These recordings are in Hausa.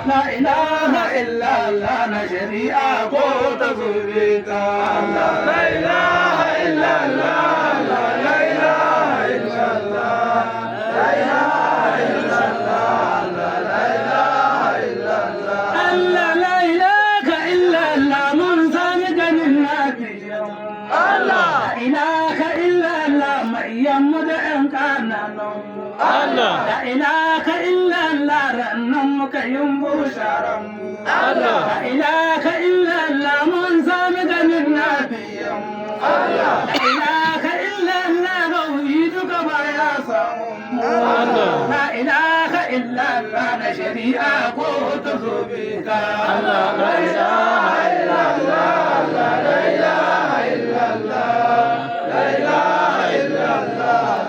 la ilaha illallah na shari'a ko ta zubita la ilaha illallah la ilaha illallah la ilaha illallah la ilaha illallah Allah la ilaha illallah mun sami ganin nabiya Allah la ilaha illallah mai yamma da ƴan kananan Allah la ilaha illallah rannan muka yin busharan mu Allah la ilaha illallah mun sami ganin nabiyan Allah la ilaha illallah gauyi duka baya samu Allah la ilaha illallah na shari'a ko ta zubika Allah la ilaha illallah la ilaha illallah la ilaha illallah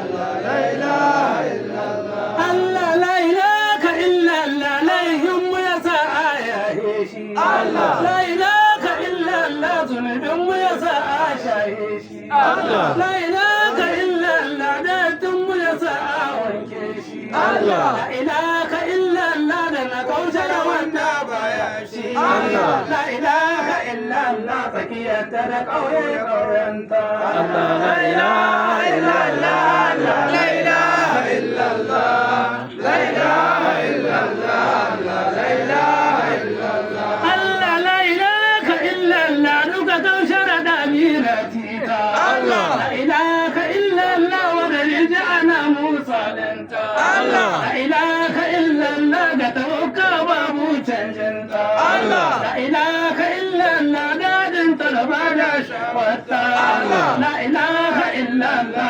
la ilaha illallah Allah la ilaha illallah la yumma yasa ayahe shi Allah la ilaha illallah zunubin mu yasa ashaye shi Allah la ilaha illallah datun mu yasa wanke shi Allah la ilaha illallah da na kautar wanda baya shi Allah la ilaha illallah tsakiyar ta da ƙauyenta Allah la ilaha illallah la ilaha illallah la ilaha illallah la ilaha illallah Allah la ilaha illallah duka kaushar da aminatika Allah la ilaha illallah wa dalija ana musa danta Allah la ilaha illallah da tawakka babu canjinta Allah la ilaha illallah dadin talaba da shawata Allah la ilaha illallah